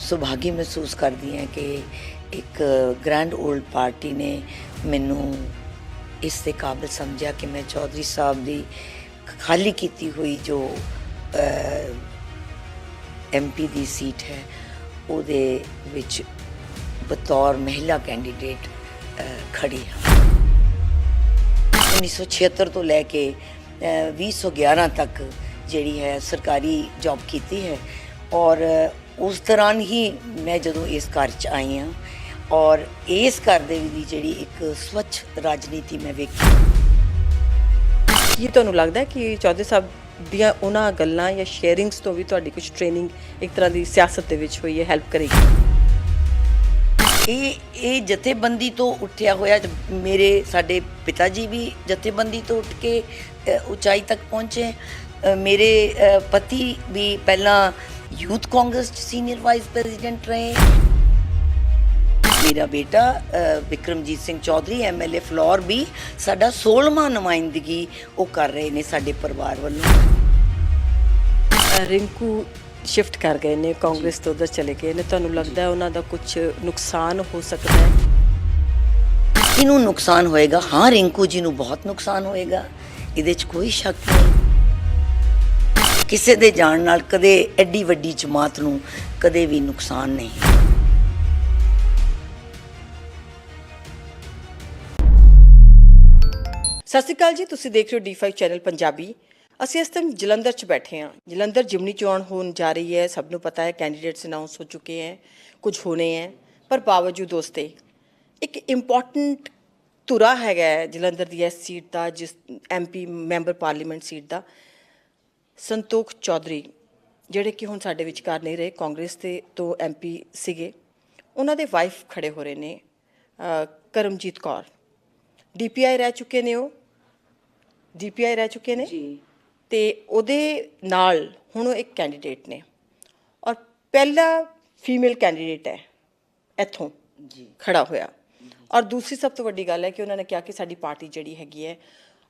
ਸੁਭਾਗੀ ਮਹਿਸੂਸ ਕਰਦੀ ਹਾਂ ਕਿ ਇੱਕ ਗ੍ਰੈਂਡ 올ਡ ਪਾਰਟੀ ਨੇ ਮੈਨੂੰ ਇਸ ਦੇ ਕਾਬਿਲ ਸਮਝਿਆ ਕਿ ਮੈਂ ਚੌਧਰੀ ਸਾਹਿਬ ਦੀ ਖਾਲੀ ਕੀਤੀ ਹੋਈ ਜੋ ਐਮਪੀ ਦੀ ਸੀਟ ਹੈ ਉਹਦੇ ਵਿੱਚ ਬਤੌਰ ਮਹਿਲਾ ਕੈਂਡੀਡੇਟ ਖੜੀ ਹਾਂ। 1976 ਤੋਂ ਲੈ ਕੇ 2011 ਤੱਕ ਜਿਹੜੀ ਹੈ ਸਰਕਾਰੀ ਜੌਬ ਕੀਤੀ ਹੈ ਔਰ ਉਸ ਦੌਰਾਨ ਹੀ ਮੈਂ ਜਦੋਂ ਇਸ ਘਰ 'ਚ ਆਈ ਹਾਂ ਔਰ ਇਸ ਘਰ ਦੇ ਦੀ ਜਿਹੜੀ ਇੱਕ ਸਵੱਛ ਰਾਜਨੀਤੀ ਮੈਂ ਵੇਖੀ। ਕੀ ਤੁਹਾਨੂੰ ਲੱਗਦਾ ਕਿ ਚੌਧਰੀ ਸਾਹਿਬ ਦੀਆਂ ਉਹਨਾਂ ਗੱਲਾਂ ਜਾਂ ਸ਼ੇਅਰਿੰਗਸ ਤੋਂ ਵੀ ਤੁਹਾਡੀ ਕੁਝ ਟ੍ਰੇਨਿੰਗ ਇੱਕ ਤਰ੍ਹਾਂ ਦੀ ਸਿਆਸਤ ਦੇ ਵਿੱਚ ਹੋਈ ਹੈ, ਹੈਲਪ ਕਰੇਗੀ? ਇਹ ਜਥੇਬੰਦੀ ਤੋਂ ਉੱਠਿਆ ਹੋਇਆ, ਮੇਰੇ ਸਾਡੇ ਪਿਤਾ ਜੀ ਵੀ ਜਥੇਬੰਦੀ ਤੋਂ ਉੱਠ ਕੇ ਉਚਾਈ ਤੱਕ ਪਹੁੰਚੇ। ਮੇਰੇ ਪਤੀ ਵੀ ਪਹਿਲਾਂ ਯੂਥ ਕਾਂਗਰਸ 'ਚ ਸੀਨੀਅਰ ਵਾਈਸ ਪ੍ਰੈਜ਼ੀਡੈਂਟ ਰਹੇ। ਮੇਰਾ ਬੇਟਾ ਵਿਕਰਮਜੀਤ ਸਿੰਘ ਚੌਧਰੀ ਐਮਐਲਏ ਫਲੋਰ ਵੀ ਸਾਡਾ 16ਵਾਂ ਨੁਮਾਇੰਦਗੀ ਉਹ ਕਰ ਰਹੇ ਨੇ ਸਾਡੇ ਪਰਿਵਾਰ ਵੱਲੋਂ। ਰਿੰਕੂ ਸ਼ਿਫਟ ਕਰ ਗਏ ਨੇ, ਕਾਂਗਰਸ ਤੋਂ ਉਧਰ ਚਲੇ ਗਏ ਨੇ, ਤੁਹਾਨੂੰ ਲੱਗਦਾ ਉਹਨਾਂ ਦਾ ਕੁਝ ਨੁਕਸਾਨ ਹੋ ਸਕਦਾ ਹੈ? ਕਿਹਨੂੰ ਨੁਕਸਾਨ ਹੋਏਗਾ? ਹਾਂ, ਰਿੰਕੂ ਜੀ ਨੂੰ ਬਹੁਤ ਨੁਕਸਾਨ ਹੋਏਗਾ, ਇਹਦੇ 'ਚ ਕੋਈ ਸ਼ੱਕ ਨਹੀਂ। ਕਿਸੇ ਦੇ ਜਾਣ ਨਾਲ ਕਦੇ ਐਡੀ ਵੱਡੀ ਜਮਾਤ ਨੂੰ ਕਦੇ ਵੀ ਨੁਕਸਾਨ ਨਹੀਂ। ਸਤਿ ਸ਼੍ਰੀ ਅਕਾਲ ਜੀ, ਤੁਸੀਂ ਦੇਖ ਰਹੇ ਹੋ D5 ਚੈਨਲ ਪੰਜਾਬੀ। ਅਸੀਂ ਇਸ ਟਾਈਮ ਜਲੰਧਰ 'ਚ ਬੈਠੇ ਹਾਂ। ਜਲੰਧਰ ਜਿਮਨੀ ਚੋਣ ਹੋਣ ਜਾ ਰਹੀ ਹੈ, ਸਭ ਨੂੰ ਪਤਾ ਹੈ, ਕੈਂਡੀਡੇਟਸ ਅਨਾਉਂਸ ਹੋ ਚੁੱਕੇ ਹੈ, ਕੁਝ ਹੋਣੇ ਹੈ, ਪਰ ਬਾਵਜੂਦ ਦੋਸਤੇ ਇੱਕ ਇੰਪੋਰਟੈਂਟ ਧੁਰਾ ਹੈਗਾ ਜਲੰਧਰ ਦੀ ਇਸ ਸੀਟ ਦਾ, ਜਿਸ MP ਮੈਂਬਰ ਪਾਰਲੀਮੈਂਟ ਸੀਟ ਦਾ, ਸੰਤੋਖ ਚੌਧਰੀ, ਜਿਹੜੇ ਕਿ ਹੁਣ ਸਾਡੇ ਵਿਚਕਾਰ ਨਹੀਂ ਰਹੇ, ਕਾਂਗਰਸ ਦੇ ਤੋਂ MP ਸੀਗੇ। ਉਹਨਾਂ ਦੇ ਵਾਈਫ ਖੜੇ ਹੋ ਰਹੇ ਨੇ, ਕਰਮਜੀਤ ਕੌਰ, DPI ਰਹਿ ਚੁੱਕੇ ਨੇ, ਉਹ DPI ਰਹਿ ਚੁੱਕੇ ਨੇ ਜੀ, ਤੇ ਉਹਦੇ ਨਾਲ ਹੁਣ ਉਹ ਇੱਕ ਕੈਂਡੀਡੇਟ ਨੇ ਔਰ ਪਹਿਲਾ ਫੀਮੇਲ ਕੈਂਡੀਡੇਟ ਹੈ ਇੱਥੋਂ ਜੀ ਖੜਾ ਹੋਇਆ। ਔਰ ਦੂਸਰੀ ਸਭ ਤੋਂ ਵੱਡੀ ਗੱਲ ਹੈ ਕਿ ਉਹਨਾਂ ਨੇ ਕਿਹਾ ਕਿ ਸਾਡੀ ਪਾਰਟੀ ਜਿਹੜੀ ਹੈਗੀ ਹੈ,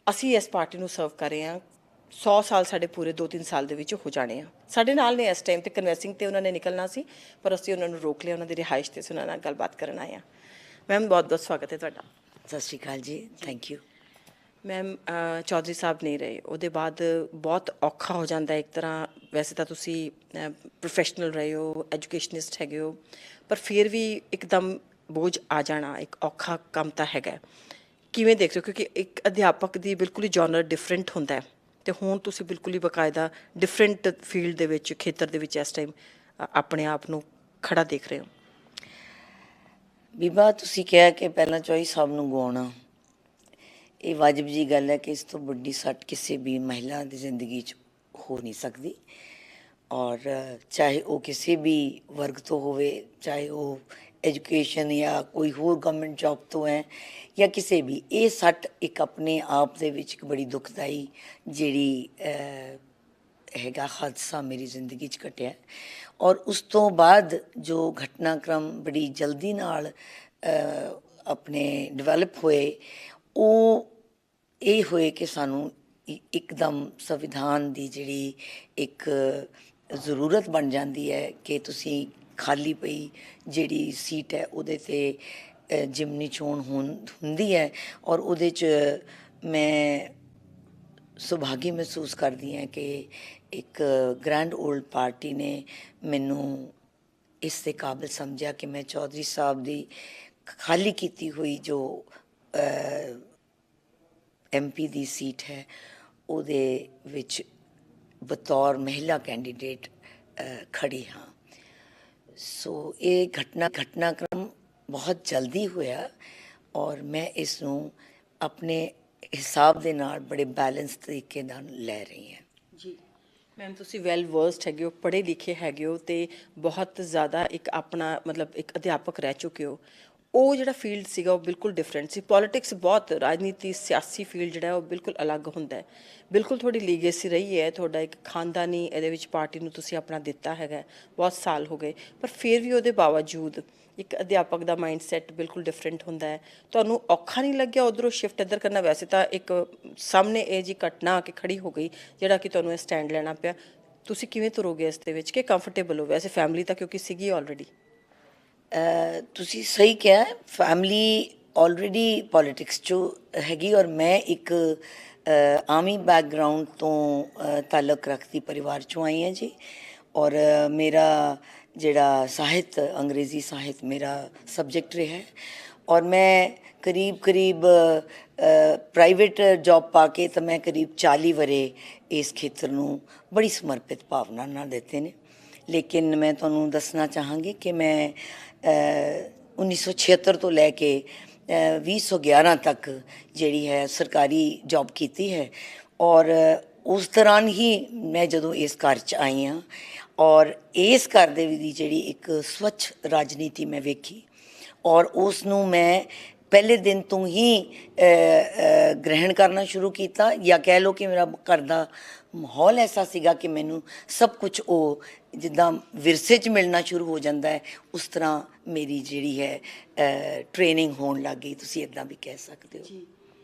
ਅਸੀਂ ਇਸ ਪਾਰਟੀ ਨੂੰ ਸਰਵ ਕਰ ਰਹੇ ਹਾਂ, 100 ਸਾਲ ਸਾਡੇ ਪੂਰੇ 2-3 ਸਾਲ ਦੇ ਵਿੱਚ ਹੋ ਜਾਣੇ ਆ। ਸਾਡੇ ਨਾਲ ਨੇ ਇਸ ਟਾਈਮ ਤੇ ਕਨਵੈਂਸਿੰਗ ਤੇ ਉਹਨਾਂ ਨੇ ਨਿਕਲਣਾ ਸੀ, ਪਰ ਅਸੀਂ ਉਹਨਾਂ ਨੂੰ ਰੋਕ ਲਿਆ, ਉਹਨਾਂ ਦੀ ਰਿਹਾਇਸ਼ ਤੇ ਅਸੀਂ ਉਹਨਾਂ ਨਾਲ ਗੱਲਬਾਤ ਕਰਨ ਆਏ ਹਾਂ। ਮੈਮ, ਬਹੁਤ ਬਹੁਤ ਸਵਾਗਤ ਹੈ ਤੁਹਾਡਾ। ਸਤਿ ਸ਼੍ਰੀ ਅਕਾਲ ਜੀ, ਥੈਂਕ ਯੂ। ਮੈਮ, ਚੌਧਰੀ ਸਾਹਿਬ ਨਹੀਂ ਰਹੇ, ਉਹਦੇ ਬਾਅਦ ਬਹੁਤ ਔਖਾ ਹੋ ਜਾਂਦਾ ਇੱਕ ਤਰ੍ਹਾਂ। ਵੈਸੇ ਤਾਂ ਤੁਸੀਂ ਪ੍ਰੋਫੈਸ਼ਨਲ ਰਹੇ ਹੋ, ਐਜੂਕੇਸ਼ਨਿਸਟ ਹੈਗੇ ਹੋ, ਪਰ ਫਿਰ ਵੀ ਇੱਕਦਮ ਬੋਝ ਆ ਜਾਣਾ ਇੱਕ ਔਖਾ ਕੰਮ ਤਾਂ ਹੈਗਾ। ਕਿਵੇਂ ਦੇਖ ਰਹੇ ਹੋ? ਕਿਉਂਕਿ ਇੱਕ ਅਧਿਆਪਕ ਦੀ ਬਿਲਕੁਲ ਹੀ ਜਨਰ ਡਿਫਰੈਂਟ ਹੁੰਦਾ ਹੈ, ਅਤੇ ਹੁਣ ਤੁਸੀਂ ਬਿਲਕੁਲ ਹੀ ਬਾਕਾਇਦਾ ਡਿਫਰੈਂਟ ਫੀਲਡ ਦੇ ਵਿੱਚ, ਖੇਤਰ ਦੇ ਵਿੱਚ ਇਸ ਟਾਈਮ ਆਪਣੇ ਆਪ ਨੂੰ ਖੜਾ ਦੇਖ ਰਹੇ ਹੋ। ਬੀਬਾ, ਤੁਸੀਂ ਕਿਹਾ ਕਿ ਪਹਿਲਾਂ ਚੌਧਰੀ ਸਾਹਿਬ ਨੂੰ ਗਵਾਉਣਾ, ਇਹ ਵਾਜਬ ਜੀ ਗੱਲ ਹੈ ਕਿ ਇਸ ਤੋਂ ਵੱਡੀ ਸੱਟ ਕਿਸੇ ਵੀ ਮਹਿਲਾ ਦੀ ਜ਼ਿੰਦਗੀ 'ਚ ਹੋ ਨਹੀਂ ਸਕਦੀ। ਔਰ ਚਾਹੇ ਉਹ ਕਿਸੇ ਵੀ ਵਰਗ ਤੋਂ ਹੋਵੇ, ਚਾਹੇ ਉਹ ਐਜੂਕੇਸ਼ਨ ਜਾਂ ਕੋਈ ਹੋਰ ਗਵਰਨਮੈਂਟ ਜੌਬ ਤੋਂ ਹੈ ਜਾਂ ਕਿਸੇ ਵੀ, ਇਹ ਸੱਟ ਇੱਕ ਆਪਣੇ ਆਪ ਦੇ ਵਿੱਚ ਇੱਕ ਬੜੀ ਦੁਖਦਾਈ ਜਿਹੜੀ ਹੈਗਾ ਹਾਦਸਾ ਮੇਰੀ ਜ਼ਿੰਦਗੀ 'ਚ ਘਟਿਆ। ਔਰ ਉਸ ਤੋਂ ਬਾਅਦ ਜੋ ਘਟਨਾਕ੍ਰਮ ਬੜੀ ਜਲਦੀ ਨਾਲ ਆਪਣੇ ਡਿਵੈਲਪ ਹੋਏ, ਉਹ ਇਹ ਹੋਏ ਕਿ ਸਾਨੂੰ ਇੱਕਦਮ ਸੰਵਿਧਾਨ ਦੀ ਜਿਹੜੀ ਇੱਕ ਜ਼ਰੂਰਤ ਬਣ ਜਾਂਦੀ ਹੈ ਕਿ ਤੁਸੀਂ ਖਾਲੀ ਪਈ ਜਿਹੜੀ ਸੀਟ ਹੈ ਉਹਦੇ 'ਤੇ ਜਿਮਨੀ ਚੋਣ ਹੁੰਦੀ ਹੈ। ਔਰ ਉਹਦੇ 'ਚ ਮੈਂ ਸੁਭਾਗੀ ਮਹਿਸੂਸ ਕਰਦੀ ਹਾਂ ਕਿ ਇੱਕ ਗ੍ਰੈਂਡ 올ਡ ਪਾਰਟੀ ਨੇ ਮੈਨੂੰ ਇਸ ਦੇ ਕਾਬਿਲ ਸਮਝਿਆ ਕਿ ਮੈਂ ਚੌਧਰੀ ਸਾਹਿਬ ਦੀ ਖਾਲੀ ਕੀਤੀ ਹੋਈ ਜੋ MP ਦੀ ਸੀਟ ਹੈ ਉਹਦੇ ਵਿੱਚ ਬਤੌਰ ਮਹਿਲਾ ਕੈਂਡੀਡੇਟ ਖੜੀ ਹਾਂ। ਸੋ ਇਹ ਘਟਨਾਕ੍ਰਮ ਬਹੁਤ ਜਲਦੀ ਹੋਇਆ ਔਰ ਮੈਂ ਇਸ ਨੂੰ ਆਪਣੇ ਹਿਸਾਬ ਦੇ ਨਾਲ ਬੜੇ ਬੈਲੈਂਸ ਤਰੀਕੇ ਨਾਲ ਲੈ ਰਹੀ ਹਾਂ। ਜੀ ਮੈਮ, ਤੁਸੀਂ ਵੈਲ ਵਰਸਡ ਹੈਗੇ ਹੋ, ਪੜ੍ਹੇ ਲਿਖੇ ਹੈਗੇ ਹੋ, ਅਤੇ ਬਹੁਤ ਜ਼ਿਆਦਾ ਇੱਕ ਆਪਣਾ ਮਤਲਬ ਇੱਕ ਅਧਿਆਪਕ ਰਹਿ ਚੁੱਕੇ ਹੋ। ਉਹ ਜਿਹੜਾ ਫੀਲਡ ਸੀਗਾ ਉਹ ਬਿਲਕੁਲ ਡਿਫਰੈਂਟ ਸੀ। ਪੋਲੀਟਿਕਸ ਬਹੁਤ, ਰਾਜਨੀਤੀ, ਸਿਆਸੀ ਫੀਲਡ ਜਿਹੜਾ ਉਹ ਬਿਲਕੁਲ ਅਲੱਗ ਹੁੰਦਾ ਹੈ। ਬਿਲਕੁਲ ਤੁਹਾਡੀ ਲੀਗੇਸੀ ਰਹੀ ਹੈ, ਤੁਹਾਡਾ ਇੱਕ ਖਾਨਦਾਨੀ ਇਹਦੇ ਵਿੱਚ ਪਾਰਟੀ ਨੂੰ ਤੁਸੀਂ ਆਪਣਾ ਦਿੱਤਾ ਹੈਗਾ, ਬਹੁਤ ਸਾਲ ਹੋ ਗਏ, ਪਰ ਫਿਰ ਵੀ ਉਹਦੇ ਬਾਵਜੂਦ ਇੱਕ ਅਧਿਆਪਕ ਦਾ ਮਾਈਂਡ ਸੈੱਟ ਬਿਲਕੁਲ ਡਿਫਰੈਂਟ ਹੁੰਦਾ ਹੈ। ਤੁਹਾਨੂੰ ਔਖਾ ਨਹੀਂ ਲੱਗਿਆ ਉੱਧਰੋਂ ਸ਼ਿਫਟ ਇੱਧਰ ਕਰਨਾ? ਵੈਸੇ ਤਾਂ ਇੱਕ ਸਾਹਮਣੇ ਇਹ ਜੀ ਘਟਨਾ ਆ ਕੇ ਖੜੀ ਹੋ ਗਈ ਜਿਹੜਾ ਕਿ ਤੁਹਾਨੂੰ ਇਹ ਸਟੈਂਡ ਲੈਣਾ ਪਿਆ, ਤੁਸੀਂ ਕਿਵੇਂ ਤੁਰੋਗੇ ਇਸ ਦੇ ਵਿੱਚ ਕਿ ਕੰਫਰਟੇਬਲ ਹੋ? ਵੈਸੇ ਫੈਮਿਲੀ ਤਾਂ ਕਿਉਂਕਿ ਸੀਗੀ ਆਲਰੇਡੀ। ਤੁਸੀਂ ਸਹੀ ਕਿਹਾ, ਫੈਮਿਲੀ ਆਲਰੇਡੀ ਪੋਲਿਟਿਕਸ 'ਚੋਂ ਹੈਗੀ ਔਰ ਮੈਂ ਇੱਕ ਆਰਮੀ ਬੈਕਗਰਾਊਂਡ ਤੋਂ ਤਾਲੁਕ ਰੱਖਦੀ ਪਰਿਵਾਰ 'ਚੋਂ ਆਈ ਹਾਂ ਜੀ। ਔਰ ਮੇਰਾ ਜਿਹੜਾ ਸਾਹਿਤ, ਅੰਗਰੇਜ਼ੀ ਸਾਹਿਤ ਮੇਰਾ ਸਬਜੈਕਟ ਰਿਹਾ ਹੈ ਔਰ ਮੈਂ ਕਰੀਬ ਪ੍ਰਾਈਵੇਟ ਜੌਬ ਪਾ ਕੇ ਤਾਂ ਮੈਂ ਕਰੀਬ 40 ਵਰੇ ਇਸ ਖੇਤਰ ਨੂੰ ਬੜੀ ਸਮਰਪਿਤ ਭਾਵਨਾ ਨਾਲ ਦਿੱਤੇ ਨੇ। ਲੇਕਿਨ ਮੈਂ ਤੁਹਾਨੂੰ ਦੱਸਣਾ ਚਾਹਾਂਗੀ ਕਿ ਮੈਂ 1976 ਤੋਂ ਲੈ ਕੇ 2011 ਤੱਕ ਜਿਹੜੀ ਹੈ ਸਰਕਾਰੀ ਜੌਬ ਕੀਤੀ ਹੈ ਔਰ ਉਸ ਦੌਰਾਨ ਹੀ ਮੈਂ ਜਦੋਂ ਇਸ ਘਰ 'ਚ ਆਈ ਹਾਂ ਔਰ ਇਸ ਘਰ ਦੇ ਦੀ ਜਿਹੜੀ ਇੱਕ ਸਵੱਛ ਰਾਜਨੀਤੀ ਮੈਂ ਵੇਖੀ ਔਰ ਉਸ ਨੂੰ ਮੈਂ ਪਹਿਲੇ ਦਿਨ ਤੋਂ ਹੀ ਗ੍ਰਹਿਣ ਕਰਨਾ ਸ਼ੁਰੂ ਕੀਤਾ, ਜਾਂ ਕਹਿ ਲਓ ਕਿ ਮੇਰਾ ਘਰ ਦਾ ਮਾਹੌਲ ਐਸਾ ਸੀਗਾ ਕਿ ਮੈਨੂੰ ਸਭ ਕੁਝ ਉਹ ਜਿੱਦਾਂ ਵਿਰਸੇ 'ਚ ਮਿਲਣਾ ਸ਼ੁਰੂ ਹੋ ਜਾਂਦਾ ਹੈ, ਉਸ ਤਰ੍ਹਾਂ ਮੇਰੀ ਜਿਹੜੀ ਹੈ ਟ੍ਰੇਨਿੰਗ ਹੋਣ ਲੱਗ ਗਈ, ਤੁਸੀਂ ਇੱਦਾਂ ਵੀ ਕਹਿ ਸਕਦੇ ਹੋ।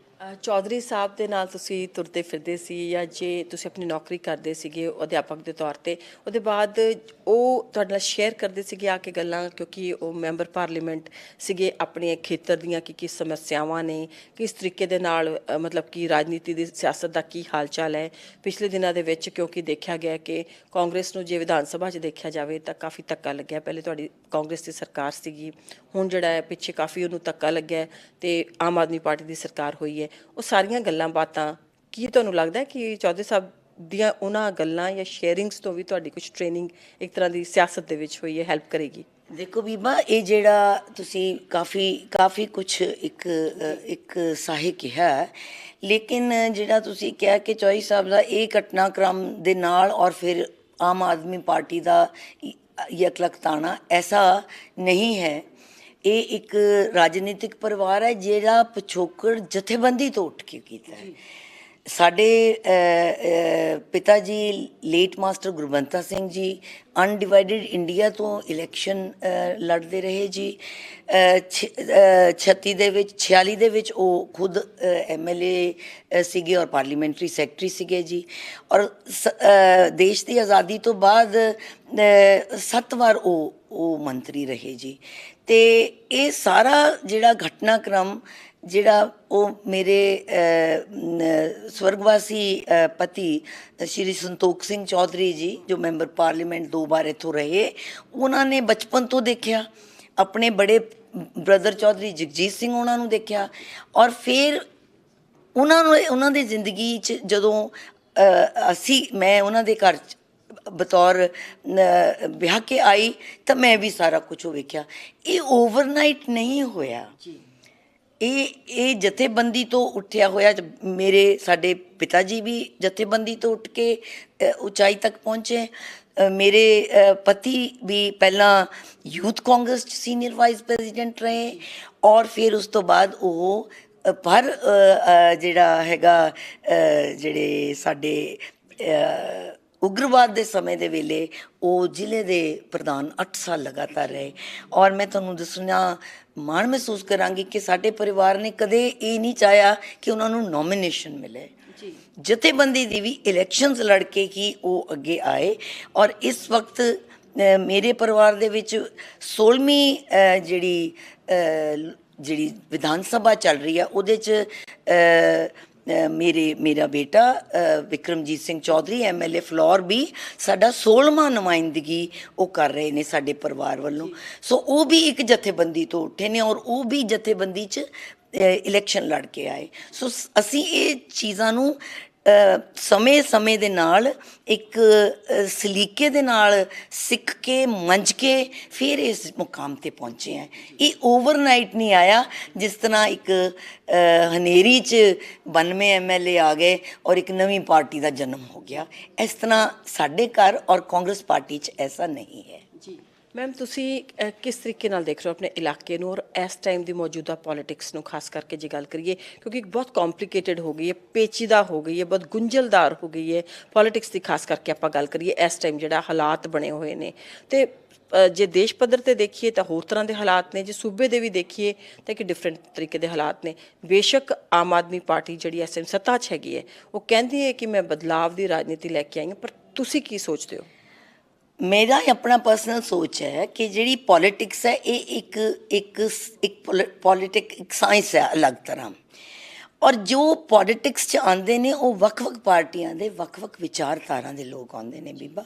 ਚੌਧਰੀ ਸਾਹਿਬ ਦੇ ਨਾਲ ਤੁਸੀਂ ਤੁਰਦੇ ਫਿਰਦੇ ਸੀ ਜਾਂ ਜੇ ਤੁਸੀਂ ਆਪਣੀ ਨੌਕਰੀ ਕਰਦੇ ਸੀਗੇ ਅਧਿਆਪਕ ਦੇ ਤੌਰ ਤੇ, ਉਹਦੇ ਬਾਅਦ ਉਹ ਤੁਹਾਡੇ ਨਾਲ ਸ਼ੇਅਰ ਕਰਦੇ ਸੀਗੇ ਆ ਕੇ ਗੱਲਾਂ, ਕਿਉਂਕਿ ਉਹ ਮੈਂਬਰ ਪਾਰਲੀਮੈਂਟ ਸੀਗੇ, ਆਪਣੇ ਖੇਤਰ ਦੀਆਂ ਕੀ ਸਮੱਸਿਆਵਾਂ ਨੇ, ਕਿਸ ਤਰੀਕੇ ਦੇ ਨਾਲ ਮਤਲਬ ਕਿ ਰਾਜਨੀਤੀ ਦੀ ਸਿਆਸਤ ਦਾ ਕੀ ਹਾਲ ਚਾਲ ਹੈ ਪਿਛਲੇ ਦਿਨਾਂ ਦੇ ਵਿੱਚ? ਕਿਉਂਕਿ ਦੇਖਿਆ ਗਿਆ ਕਿ ਕਾਂਗਰਸ ਨੂੰ ਜੇ ਵਿਧਾਨ ਸਭਾ 'ਚ ਦੇਖਿਆ ਜਾਵੇ ਤਾਂ ਕਾਫੀ ਧੱਕਾ ਲੱਗਿਆ। ਪਹਿਲੇ ਤੁਹਾਡੀ ਕਾਂਗਰਸ ਦੀ ਸਰਕਾਰ ਸੀਗੀ, ਹੁਣ ਜਿਹੜਾ ਹੈ ਪਿੱਛੇ ਕਾਫੀ ਉਹਨੂੰ ਧੱਕਾ ਲੱਗਿਆ ਤੇ ਆਮ ਆਦਮੀ ਪਾਰਟੀ ਦੀ ਸਰਕਾਰ ਹੋਈ ਹੈ। ਉਹ ਸਾਰੀਆਂ ਗੱਲਾਂ ਬਾਤਾਂ, ਕੀ ਤੁਹਾਨੂੰ ਲੱਗਦਾ ਕਿ ਚੌਧਰੀ ਸਾਹਿਬ ਦੀਆਂ ਉਹਨਾਂ ਗੱਲਾਂ ਜਾਂ ਸ਼ੇਅਰਿੰਗਸ ਤੋਂ ਵੀ ਤੁਹਾਡੀ ਕੁਝ ਟ੍ਰੇਨਿੰਗ ਇੱਕ ਤਰ੍ਹਾਂ ਦੀ ਸਿਆਸਤ ਦੇ ਵਿੱਚ ਹੋਈ ਹੈ, ਹੈਲਪ ਕਰੇਗੀ? ਦੇਖੋ ਬੀਬਾ, ਇਹ ਜਿਹੜਾ ਤੁਸੀਂ ਕਾਫੀ ਕੁਛ ਇੱਕ ਸਾਹਿ ਕਿਹਾ, ਲੇਕਿਨ ਜਿਹੜਾ ਤੁਸੀਂ ਕਿਹਾ ਕਿ ਚੌਧਰੀ ਸਾਹਿਬ ਦਾ ਇਹ ਘਟਨਾਕ੍ਰਮ ਦੇ ਨਾਲ ਔਰ ਫਿਰ ਆਮ ਆਦਮੀ ਪਾਰਟੀ ਦਾ ਯਕਲਖਤਾਨਾ ਐਸਾ ਨਹੀਂ ਹੈ। ਇਹ ਇੱਕ ਰਾਜਨੀਤਿਕ ਪਰਿਵਾਰ ਹੈ ਜਿਹੜਾ ਪਿਛੋਕੜ ਜਥੇਬੰਦੀ ਤੋਂ ਉੱਠ ਕੇ ਕੀਤਾ ਹੈ। ਸਾਡੇ ਪਿਤਾ ਜੀ late master Gurbanta Singh ji undivided India ਤੋਂ ਇਲੈਕਸ਼ਨ ਲੜਦੇ ਰਹੇ ਜੀ। 36 ਦੇ ਵਿੱਚ 46 ਦੇ ਵਿੱਚ ਉਹ ਖੁਦ MLA ਸੀਗੇ ਔਰ ਪਾਰਲੀਮੈਂਟਰੀ ਸੈਕਟਰੀ ਸੀਗੇ ਜੀ। ਔਰ ਦੇਸ਼ ਦੀ ਆਜ਼ਾਦੀ ਤੋਂ ਬਾਅਦ 7 ਵਾਰ ਉਹ ਮੰਤਰੀ ਰਹੇ ਜੀ। ਤੇ ਇਹ ਸਾਰਾ ਜਿਹੜਾ ਘਟਨਾਕ੍ਰਮ ਜਿਹੜਾ ਉਹ ਮੇਰੇ ਸਵਰਗਵਾਸੀ ਪਤੀ ਸ਼੍ਰੀ ਸੰਤੋਖ ਸਿੰਘ ਚੌਧਰੀ ਜੀ, ਜੋ ਮੈਂਬਰ ਪਾਰਲੀਮੈਂਟ 2 ਵਾਰ ਇੱਥੋਂ ਰਹੇ, ਉਹਨਾਂ ਨੇ ਬਚਪਨ ਤੋਂ ਦੇਖਿਆ। ਆਪਣੇ ਬੜੇ ਬ੍ਰਦਰ ਚੌਧਰੀ ਜਗਜੀਤ ਸਿੰਘ ਉਹਨਾਂ ਨੂੰ ਦੇਖਿਆ ਔਰ ਫਿਰ ਉਹਨਾਂ ਦੀ ਜ਼ਿੰਦਗੀ 'ਚ ਜਦੋਂ ਮੈਂ ਉਹਨਾਂ ਦੇ ਘਰ 'ਚ ਬਤੌਰ ਵਿਆਹ ਕੇ ਆਈ ਤਾਂ ਮੈਂ ਵੀ ਸਾਰਾ ਕੁਝ ਉਹ ਵੇਖਿਆ। ਇਹ ਓਵਰਨਾਈਟ ਨਹੀਂ ਹੋਇਆ, ਇਹ ਜਥੇਬੰਦੀ ਤੋਂ ਉੱਠਿਆ ਹੋਇਆ। ਸਾਡੇ ਪਿਤਾ ਜੀ ਵੀ ਜਥੇਬੰਦੀ ਤੋਂ ਉੱਠ ਕੇ ਉਚਾਈ ਤੱਕ ਪਹੁੰਚੇ। ਮੇਰੇ ਪਤੀ ਵੀ ਪਹਿਲਾਂ ਯੂਥ ਕਾਂਗਰਸ 'ਚ ਸੀਨੀਅਰ ਵਾਈਸ ਪ੍ਰੈਜ਼ੀਡੈਂਟ ਰਹੇ ਔਰ ਫਿਰ ਉਸ ਤੋਂ ਬਾਅਦ ਉਹ ਪਰ ਜਿਹੜਾ ਹੈਗਾ ਜਿਹੜੇ ਸਾਡੇ ਉਗਰਵਾਦ ਦੇ ਸਮੇਂ ਦੇ ਵੇਲੇ ਉਹ ਜ਼ਿਲ੍ਹੇ ਦੇ ਪ੍ਰਧਾਨ 8 ਸਾਲ ਲਗਾਤਾਰ ਰਹੇ। ਔਰ ਮੈਂ ਤੁਹਾਨੂੰ ਦੱਸਣਾ ਮਾਣ ਮਹਿਸੂਸ ਕਰਾਂਗੀ ਕਿ ਸਾਡੇ ਪਰਿਵਾਰ ਨੇ ਕਦੇ ਇਹ ਨਹੀਂ ਚਾਹਿਆ ਕਿ ਉਹਨਾਂ ਨੂੰ ਨੋਮੀਨੇਸ਼ਨ ਮਿਲੇ। ਜਥੇਬੰਦੀ ਦੀ ਵੀ ਇਲੈਕਸ਼ਨਸ ਲੜ ਕੇ ਹੀ ਉਹ ਅੱਗੇ ਆਏ ਔਰ ਇਸ ਵਕਤ ਮੇਰੇ ਪਰਿਵਾਰ ਦੇ ਵਿੱਚ 16ਵੀਂ ਜਿਹੜੀ ਵਿਧਾਨ ਸਭਾ ਚੱਲ ਰਹੀ ਆ, ਉਹਦੇ 'ਚ ਮੇਰਾ ਬੇਟਾ ਵਿਕਰਮਜੀਤ ਸਿੰਘ ਚੌਧਰੀ MLA ਫਲੋਰ ਵੀ ਸਾਡਾ 16ਵਾਂ ਨੁਮਾਇੰਦਗੀ ਉਹ ਕਰ ਰਹੇ ਨੇ ਸਾਡੇ ਪਰਿਵਾਰ ਵੱਲੋਂ। ਸੋ ਉਹ ਵੀ ਇੱਕ ਜਥੇਬੰਦੀ ਤੋਂ ਉੱਠੇ ਨੇ ਔਰ ਉਹ ਵੀ ਜਥੇਬੰਦੀ 'ਚ ਇਲੈਕਸ਼ਨ ਲੜ ਕੇ ਆਏ। ਸੋ ਅਸੀਂ ਇਹ ਚੀਜ਼ਾਂ ਨੂੰ ਸਮੇਂ ਦੇ ਨਾਲ ਇੱਕ ਸਲੀਕੇ ਦੇ ਨਾਲ ਸਿੱਖ ਕੇ ਮੰਝ ਕੇ ਫਿਰ ਇਸ ਮੁਕਾਮ ਤੇ ਪਹੁੰਚੇ ਹੈ। ਇਹ ਓਵਰਨਾਈਟ ਨਹੀਂ ਆਇਆ, ਜਿਸ ਤਰ੍ਹਾਂ ਇੱਕ ਹਨੇਰੀ 'ਚ 92 MLA ਆ ਗਏ ਔਰ ਇੱਕ ਨਵੀਂ ਪਾਰਟੀ ਦਾ ਜਨਮ ਹੋ ਗਿਆ। ਇਸ ਤਰ੍ਹਾਂ ਸਾਡੇ ਘਰ ਔਰ ਕਾਂਗਰਸ ਪਾਰਟੀ 'ਚ ਐਸਾ ਨਹੀਂ ਹੈ ਜੀ। ਮੈਮ, ਤੁਸੀਂ ਕਿਸ ਤਰੀਕੇ ਨਾਲ ਦੇਖ ਰਹੇ ਹੋ ਆਪਣੇ ਇਲਾਕੇ ਨੂੰ ਔਰ ਇਸ ਟਾਈਮ ਦੀ ਮੌਜੂਦਾ ਪੋਲਿਟਿਕਸ ਨੂੰ, ਖਾਸ ਕਰਕੇ ਜੇ ਗੱਲ ਕਰੀਏ, ਕਿਉਂਕਿ ਬਹੁਤ ਕੰਪਲਿਕੇਟਡ ਹੋ ਗਈ ਹੈ, ਪੇਚੀਦਾ ਹੋ ਗਈ ਹੈ, ਬਹੁਤ ਗੁੰਝਲਦਾਰ ਹੋ ਗਈ ਹੈ ਪੋਲਿਟਿਕਸ ਦੀ, ਖਾਸ ਕਰਕੇ ਆਪਾਂ ਗੱਲ ਕਰੀਏ ਇਸ ਟਾਈਮ ਜਿਹੜਾ ਹਾਲਾਤ ਬਣੇ ਹੋਏ ਨੇ। ਤੇ ਜੇ ਦੇਸ਼ ਪੱਧਰ ਤੇ ਦੇਖੀਏ ਤਾਂ ਹੋਰ ਤਰ੍ਹਾਂ ਦੇ ਹਾਲਾਤ ਨੇ, ਜੇ ਸੂਬੇ ਦੇ ਵੀ ਦੇਖੀਏ ਤਾਂ ਇੱਕ ਡਿਫਰੈਂਟ ਤਰੀਕੇ ਦੇ ਹਾਲਾਤ ਨੇ। ਬੇਸ਼ੱਕ ਆਮ ਆਦਮੀ ਪਾਰਟੀ ਜਿਹੜੀ ਇਸ ਟਾਈਮ ਸੱਤਾ 'ਚ ਹੈਗੀ ਹੈ, ਉਹ ਕਹਿੰਦੀ ਹੈ ਕਿ ਮੈਂ ਬਦਲਾਵ ਦੀ ਰਾਜਨੀਤੀ ਲੈ ਕੇ ਆਈ ਹਾਂ, ਪਰ ਤੁਸੀਂ ਕੀ ਸੋਚਦੇ ਹੋ? मेरा अपना पर्सनल सोच है कि ਜਿਹੜੀ पॉलिटिक्स है ये एक पॉलिटिक एक साइंस है अलग तरह। ਔਰ ਜੋ ਪੋਲਿਟਿਕਸ 'ਚ ਆਉਂਦੇ ਨੇ ਉਹ ਵੱਖ-ਵੱਖ ਪਾਰਟੀਆਂ ਦੇ ਵੱਖ-ਵੱਖ ਵਿਚਾਰਧਾਰਾ ਦੇ ਲੋਕ ਆਉਂਦੇ ਨੇ ਬੀਬਾ।